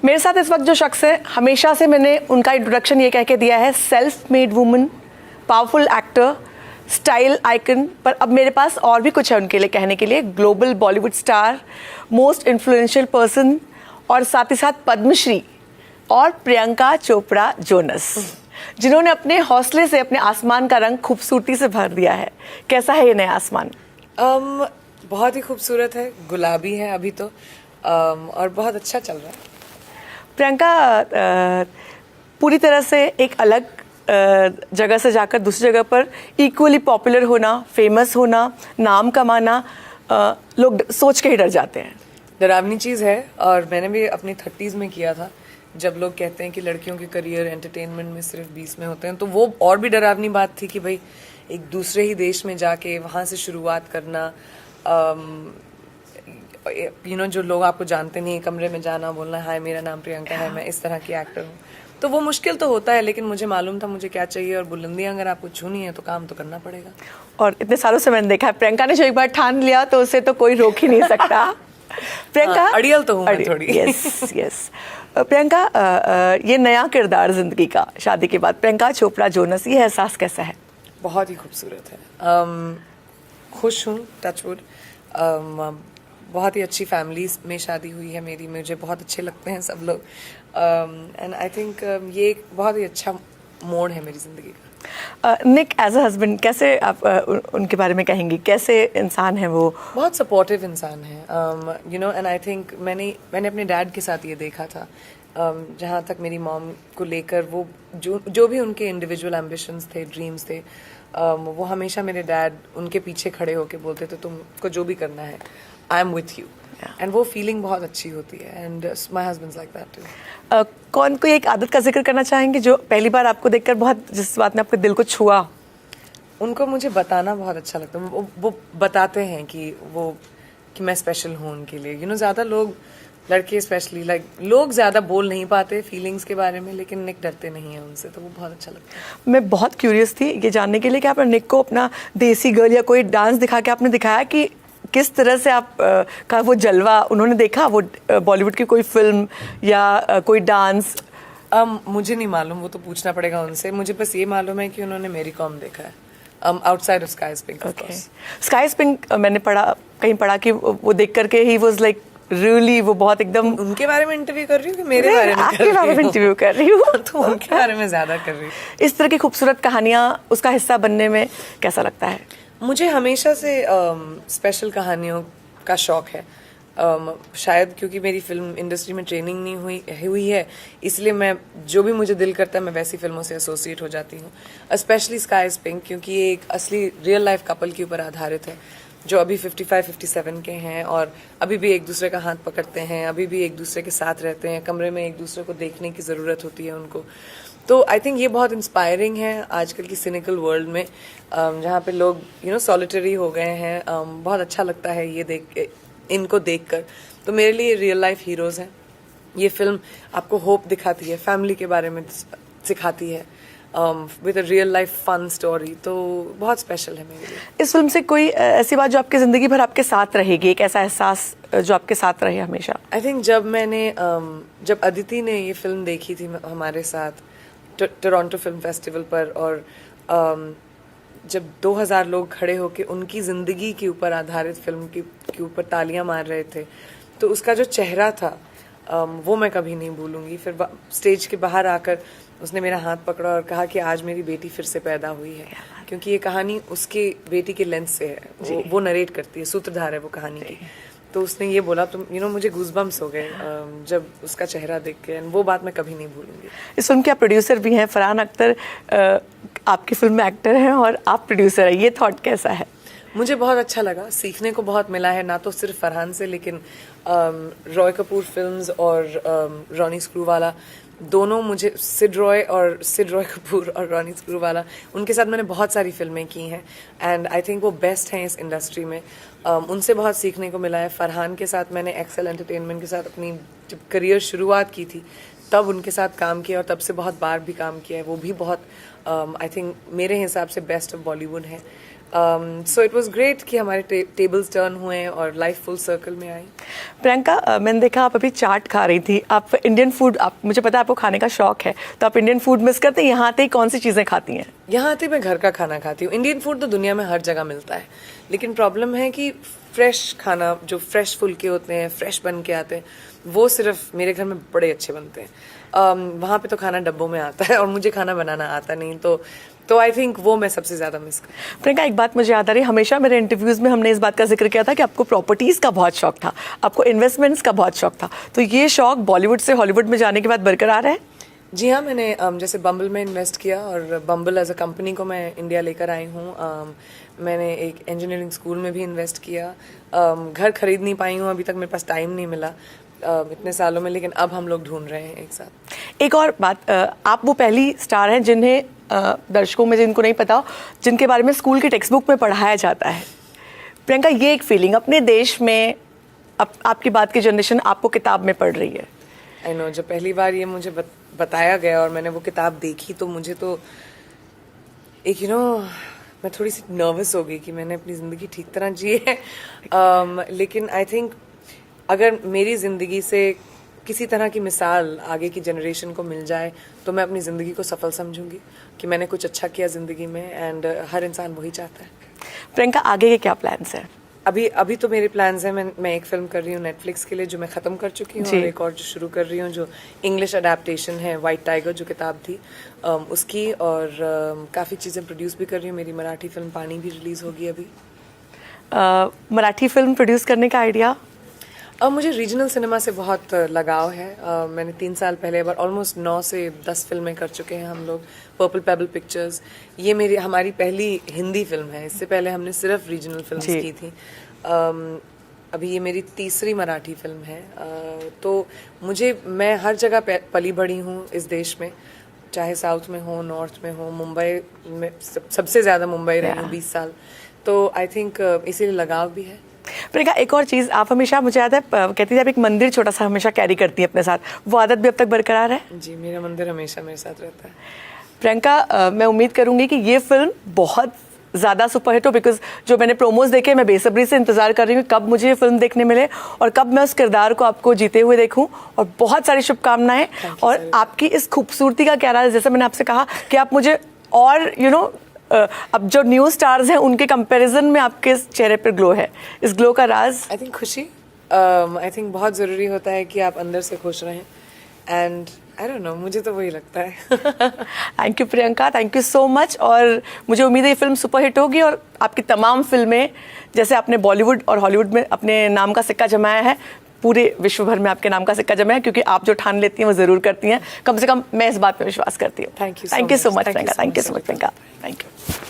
मेरे साथ इस वक्त जो शख्स है, हमेशा से मैंने उनका इंट्रोडक्शन ये कह के दिया है, self made woman, powerful actor, style icon. पर अब मेरे पास और भी कुछ है उनके लिए कहने के लिए। Global Bollywood star, most influential person और साथ ही साथ पद्मश्री और प्रियंका चोपड़ा जोनस, जिन्होंने अपने हौसले से अपने आसमान का रंग खूबसूरती से भर दिया है। कैसा है ये नया आसमान? बहुत ही खूबसूरत है, गुलाबी है अभी तो, और बहुत अच्छा चल रहा है। प्रियंका पूरी तरह से एक अलग जगह से जाकर दूसरी जगह पर इक्वली पॉपुलर होना, फेमस होना, नाम कमाना, लोग सोच के ही डर जाते हैं। डरावनी चीज़ है, और मैंने भी अपनी 30s में किया था, जब लोग कहते हैं कि लड़कियों के करियर एंटरटेनमेंट में सिर्फ 20 में होते हैं, तो वो और भी डरावनी बात थी कि भाई एक दूसरे ही देश में जाके वहाँ से शुरुआत करना, जो लोग आपको जानते नहीं, कमरे में जाना, बोलना हाय मेरा नाम प्रियंका है, मैं इस तरह की एक्टर हूँ, तो वो मुश्किल तो होता है, लेकिन मुझे मालूम था मुझे क्या चाहिए, और बुलंदियाँ अगर आपको छूनी है तो काम तो करना पड़ेगा। और इतने सालों से मैंने देखा है, प्रियंका ने जो एक बार ठान लिया तो उसे तो कोई रोक ही नहीं सकता। प्रियंका अड़ियल तो हूँ मैं थोड़ी। यस। प्रियंका, ये नया किरदार जिंदगी का शादी के बाद, प्रियंका चोपड़ा जोनस, ये एहसास कैसा है? बहुत ही खूबसूरत है। खुश हूँ, टचवुड। बहुत ही अच्छी फैमिली में शादी हुई है मेरी, मुझे बहुत अच्छे लगते हैं सब लोग, एंड आई थिंक ये एक बहुत ही अच्छा मोड़ है मेरी ज़िंदगी का। निक एज अ हस्बैंड, कैसे आप उनके बारे में कहेंगी? कैसे इंसान है वो? बहुत सपोर्टिव इंसान है, एंड आई थिंक मैंने अपने डैड के साथ ये देखा था, जहाँ तक मेरी मॉम को लेकर वो जो भी उनके इंडिविजुअल एम्बिशंस थे, ड्रीम्स थे, वो हमेशा मेरे डैड उनके पीछे खड़े होके बोलते थे तुमको जो भी करना है, I am with you, and वो फीलिंग बहुत अच्छी होती है, and my husband like that too. कौन कोई एक आदत का जिक्र करना चाहेंगे जो पहली बार आपको देखकर बहुत, जिस बात ने आपके दिल को छुआ? उनको मुझे बताना बहुत अच्छा लगता है, वो बताते हैं कि मैं स्पेशल हूँ उनके लिए। ज़्यादा लोग, लड़के स्पेशली, लोग ज़्यादा बोल नहीं पाते फीलिंग्स के बारे में, लेकिन निक डरते नहीं हैं उनसे, तो वो बहुत अच्छा लगता है। मैं बहुत क्यूरियस थी ये जानने के लिए कि आपने निक को अपना देसी गर्ल या कोई डांस दिखा के आपने दिखाया कि किस तरह से आप का वो जलवा उन्होंने देखा, वो बॉलीवुड की कोई फिल्म या कोई डांस? मुझे नहीं मालूम, वो तो पूछना पड़ेगा उनसे। मुझे बस ये मालूम है कि उन्होंने मेरी कॉम देखा है, outside of sky is pink. Okay, sky is pink मैंने कहीं पढ़ा कि वो देख करके ही वाज लाइक रियली, वो बहुत एकदम। उनके बारे में इंटरव्यू कर रही हूँ कि मेरे बारे में? आपके बारे में इंटरव्यू कर रही हूँ। तो उनके बारे में ज्यादा कर रही हूँ। इस तरह की खूबसूरत कहानियाँ उसका हिस्सा बनने में कैसा लगता है? मुझे हमेशा से स्पेशल कहानियों का शौक है, शायद क्योंकि मेरी फिल्म इंडस्ट्री में ट्रेनिंग नहीं हुई है, इसलिए मैं जो भी मुझे दिल करता है मैं वैसी फिल्मों से एसोसिएट हो जाती हूँ। स्पेशली स्काई इज पिंक, क्योंकि ये एक असली रियल लाइफ कपल के ऊपर आधारित है, जो अभी 55-57 के हैं और अभी भी एक दूसरे का हाथ पकड़ते हैं, अभी भी एक दूसरे के साथ रहते हैं, कमरे में एक दूसरे को देखने की ज़रूरत होती है उनको। तो आई थिंक ये बहुत इंस्पायरिंग है आजकल की सिनिकल वर्ल्ड में, जहाँ पे लोग सॉलिटरी हो गए हैं। बहुत अच्छा लगता है ये इनको देखकर। तो मेरे लिए रियल लाइफ हीरोज़ हैं। ये फिल्म आपको होप दिखाती है, फैमिली के बारे में सिखाती है, with a real life fun story, तो बहुत स्पेशल है मेरे लिए। इस फिल्म से कोई ऐसी बात जो आपकी ज़िंदगी भर आपके साथ रहेगी, एक ऐसा एहसास जो आपके साथ रहे हमेशा? आई थिंक जब अदिति ने ये फिल्म देखी थी हमारे साथ टोरंटो फिल्म फेस्टिवल पर, और जब 2000 लोग खड़े होके उनकी ज़िंदगी के ऊपर आधारित फिल्म के ऊपर तालियां मार रहे थे, तो उसका जो चेहरा था वो मैं कभी नहीं भूलूंगी। फिर स्टेज के बाहर आकर उसने मेरा हाथ पकड़ा और कहा कि आज मेरी बेटी फिर से पैदा हुई है, क्योंकि ये कहानी उसके बेटी के लेंस से है, वो नरेट करती है, सूत्रधार है वो कहानी की। तो उसने ये बोला, तो मुझे गूज़बम्स हो गए जब उसका चेहरा देख के, वो बात मैं कभी नहीं भूलूंगी। इस फिल्म के आप प्रोड्यूसर भी हैं, फरहान अख्तर आपकी फिल्म में एक्टर हैं और आप प्रोड्यूसर हैं, ये थॉट कैसा है? मुझे बहुत अच्छा लगा, सीखने को बहुत मिला है, ना तो सिर्फ फरहान से, लेकिन रॉय कपूर फिल्म्स और रॉनी स्क्रूवाला, दोनों मुझे सिड रॉय कपूर और रॉनी स्क्रूवाला, उनके साथ मैंने बहुत सारी फिल्में की हैं, एंड आई थिंक वो बेस्ट हैं इस इंडस्ट्री में। उनसे बहुत सीखने को मिला है। फरहान के साथ मैंने एक्सेल एंटरटेनमेंट के साथ अपनी जब करियर शुरुआत की थी तब उनके साथ काम किया, और तब से बहुत बार भी काम किया है। वो भी बहुत आई थिंक मेरे हिसाब से बेस्ट ऑफ बॉलीवुड है। सो इट वाज ग्रेट कि हमारे टेबल्स टर्न हुए और लाइफ फुल सर्कल में आई। प्रियंका, मैंने देखा आप अभी चाट खा रही थी। आप इंडियन फूड, आप, मुझे पता है आपको खाने का शौक है, तो आप इंडियन फूड मिस करते हैं? यहाँ आते ही कौन सी चीज़ें खाती हैं? यहाँ आते मैं घर का खाना खाती हूँ। इंडियन फूड तो दुनिया में हर जगह मिलता है, लेकिन प्रॉब्लम है कि फ्रेश खाना, जो फ्रेश फुलके होते हैं, फ्रेश बन के आते हैं, वो सिर्फ मेरे घर में बड़े अच्छे बनते हैं। वहाँ पे तो खाना डब्बों में आता है और मुझे खाना बनाना आता नहीं, तो आई थिंक वो मैं सबसे ज़्यादा मिस करती। प्रियंका, एक बात मुझे याद आ रही है, हमेशा मेरे इंटरव्यूज़ में हमने इस बात का जिक्र किया था कि आपको प्रॉपर्टीज़ का बहुत शौक था, आपको इन्वेस्टमेंट्स का बहुत शौक था, तो ये शौक बॉलीवुड से हॉलीवुड में जाने के बाद बरकरार है? जी हाँ, मैंने जैसे बम्बल में इन्वेस्ट किया और बम्बल एज अ कंपनी को मैं इंडिया लेकर आई हूँ। मैंने एक इंजीनियरिंग स्कूल में भी इन्वेस्ट किया। घर खरीद नहीं पाई हूँ अभी तक, मेरे पास टाइम नहीं मिला इतने सालों में, लेकिन अब हम लोग ढूंढ रहे हैं एक साथ। एक और बात, आप वो पहली स्टार हैं जिन्हें दर्शकों में जिनको नहीं पता, जिनके बारे में स्कूल की टेक्स्ट बुक में पढ़ाया जाता है। प्रियंका, ये एक फीलिंग अपने देश में, आपकी बात की जनरेशन आपको किताब में पढ़ रही है। आई नो, जब पहली बार ये मुझे बताया गया और मैंने वो किताब देखी तो मुझे तो एक मैं थोड़ी सी नर्वस हो गई कि मैंने अपनी ज़िंदगी ठीक तरह जी है। लेकिन आई थिंक अगर मेरी ज़िंदगी से किसी तरह की मिसाल आगे की जनरेशन को मिल जाए तो मैं अपनी ज़िंदगी को सफल समझूंगी कि मैंने कुछ अच्छा किया ज़िंदगी में, एंड हर इंसान वही चाहता है। प्रियंका, आगे के क्या प्लान्स हैं? अभी तो मेरे प्लान्स हैं, मैं एक फिल्म कर रही हूँ नेटफ्लिक्स के लिए जो मैं ख़त्म कर चुकी हूँ, और एक और जो शुरू कर रही हूँ जो इंग्लिश अडेप्टेशन है, वाइट टाइगर जो किताब थी उसकी, और काफ़ी चीज़ें प्रोड्यूस भी कर रही हूँ। मेरी मराठी फिल्म पानी भी रिलीज़ होगी अभी। मराठी फिल्म प्रोड्यूस करने का आइडिया? मुझे रीजनल सिनेमा से बहुत लगाव है। मैंने 3 साल पहले ऑलमोस्ट 9 से 10 फिल्में कर चुके हैं हम लोग, पर्पल पेबल पिक्चर्स। ये हमारी पहली हिंदी फिल्म है, इससे पहले हमने सिर्फ रीजनल फिल्म्स की थी। अभी ये मेरी तीसरी मराठी फिल्म है। तो मैं हर जगह पली बढ़ी हूँ इस देश में, चाहे साउथ में हो, नॉर्थ में हो, मुंबई में सबसे ज़्यादा मुंबई रही हूँ 20 साल, तो आई थिंक इसीलिए लगाव भी है। प्रियंका, एक और चीज़, आप हमेशा, मुझे याद है कहती थी आप एक मंदिर छोटा सा हमेशा कैरी करती हैं अपने साथ, वो आदत भी अब तक बरकरार है? जी, मेरा मंदिर हमेशा मेरे साथ रहता है। प्रियंका, मैं उम्मीद करूंगी कि ये फिल्म बहुत ज़्यादा सुपरहिट हो, बिकॉज जो मैंने प्रोमोज देखे, मैं बेसब्री से इंतजार कर रही हूँ कब मुझे ये फिल्म देखने मिले और कब मैं उस किरदार को आपको जीते हुए देखूं, और बहुत सारी शुभकामनाएं। और आपकी इस खूबसूरती का क्या राज है? जैसे मैंने आपसे कहा कि आप मुझे, और अब जो न्यू स्टार्स हैं उनके कंपैरिजन में आपके चेहरे पर ग्लो है, इस ग्लो का राज? आई थिंक खुशी। आई थिंक बहुत ज़रूरी होता है कि आप अंदर से खुश रहें, एंड आई डोंट नो, मुझे तो वही लगता है। Thank you Priyanka, thank you so much. और मुझे उम्मीद है ये फिल्म सुपरहिट होगी और आपकी तमाम फिल्में, जैसे आपने बॉलीवुड और हॉलीवुड में अपने नाम का सिक्का जमाया है, पूरे विश्व भर में आपके नाम का सिक्का जमाया है, क्योंकि आप जो ठान लेती हैं वो ज़रूर करती हैं। कम से कम मैं इस बात पे विश्वास करती हूँ। Thank you so much Priyanka, thank you so much Priyanka, thank you.